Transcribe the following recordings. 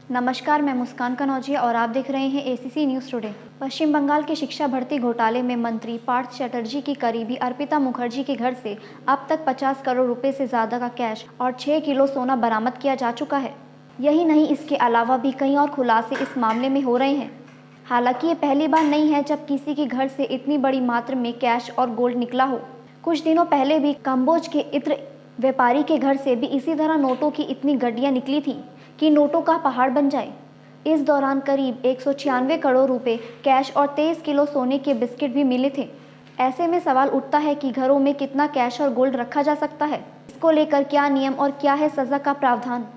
नमस्कार, मैं मुस्कान कनौजिया और आप देख रहे हैं एसीसी न्यूज़ टुडे। पश्चिम बंगाल के शिक्षा भर्ती घोटाले में मंत्री पार्थ चटर्जी की करीबी अर्पिता मुखर्जी के घर से अब तक 50 करोड़ रुपए से ज़्यादा का कैश और 6 किलो सोना बरामद किया जा चुका है। यही नहीं, इसके अलावा भी कई और खुलासे इस मामले में हो रहे हैं। हालांकि ये पहली बार नहीं है जब किसी के घर से इतनी बड़ी मात्रा में कैश और गोल्ड निकला हो। कुछ दिनों पहले भी कंबोज के इत्र व्यापारी के घर से भी इसी तरह नोटों की इतनी गड्डियाँ निकली थी कि नोटों का पहाड़ बन जाए। इस दौरान करीब 196 करोड़ रुपए कैश और 23 किलो सोने के बिस्किट भी मिले थे। ऐसे में सवाल उठता है कि घरों में कितना कैश और गोल्ड रखा जा सकता है, इसको लेकर क्या नियम और क्या है सज़ा का प्रावधान।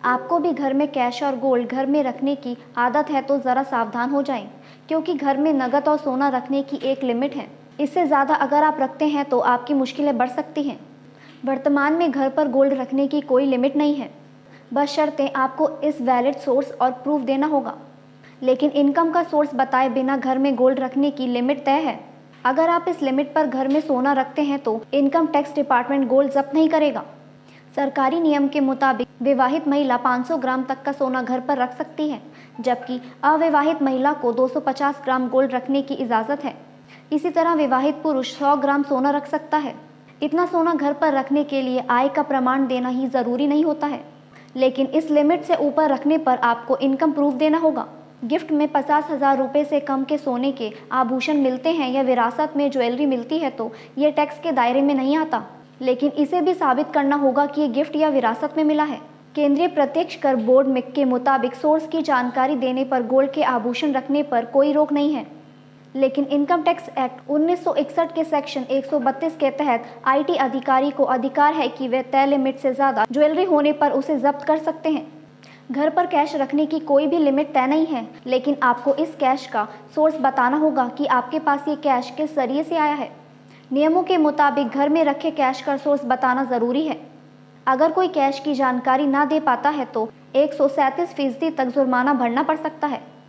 आपको भी घर में कैश और गोल्ड घर में रखने की आदत है तो ज़रा सावधान हो जाएं, क्योंकि घर में नकद और सोना रखने की एक लिमिट है। इससे ज़्यादा अगर आप रखते हैं तो आपकी मुश्किलें बढ़ सकती हैं। वर्तमान में घर पर गोल्ड रखने की कोई लिमिट नहीं है, बशर्ते आपको इस वैलिड सोर्स और प्रूफ देना होगा। लेकिन इनकम का सोर्स बताए बिना घर में गोल्ड रखने की लिमिट तय है। अगर आप इस लिमिट पर घर में सोना रखते हैं तो इनकम टैक्स डिपार्टमेंट गोल्ड जब्त नहीं करेगा। सरकारी नियम के मुताबिक विवाहित महिला 500 ग्राम तक का सोना घर पर रख सकती है, जबकि अविवाहित महिला को 250 ग्राम गोल्ड रखने की इजाज़त है। इसी तरह विवाहित पुरुष 100 ग्राम सोना रख सकता है। इतना सोना घर पर रखने के लिए आय का प्रमाण देना ही ज़रूरी नहीं होता है, लेकिन इस लिमिट से ऊपर रखने पर आपको इनकम प्रूफ देना होगा। गिफ्ट में 50,000 रुपये से कम के सोने के आभूषण मिलते हैं या विरासत में ज्वेलरी मिलती है तो ये टैक्स के दायरे में नहीं आता, लेकिन इसे भी साबित करना होगा कि ये गिफ्ट या विरासत में मिला है। केंद्रीय प्रत्यक्ष कर बोर्ड के मुताबिक सोर्स की जानकारी देने पर गोल्ड के आभूषण रखने पर कोई रोक नहीं है, लेकिन इनकम टैक्स एक्ट 1961 के सेक्शन 132 के तहत आईटी अधिकारी को अधिकार है कि वे तय लिमिट से ज़्यादा ज्वेलरी होने पर उसे जब्त कर सकते हैं। घर पर कैश रखने की कोई भी लिमिट तय नहीं है, लेकिन आपको इस कैश का सोर्स बताना होगा कि आपके पास ये कैश किस जरिए से आया है। नियमों के मुताबिक घर में रखे कैश का सोर्स बताना ज़रूरी है। अगर कोई कैश की जानकारी ना दे पाता है तो 137% तक जुर्माना भरना पड़ सकता है।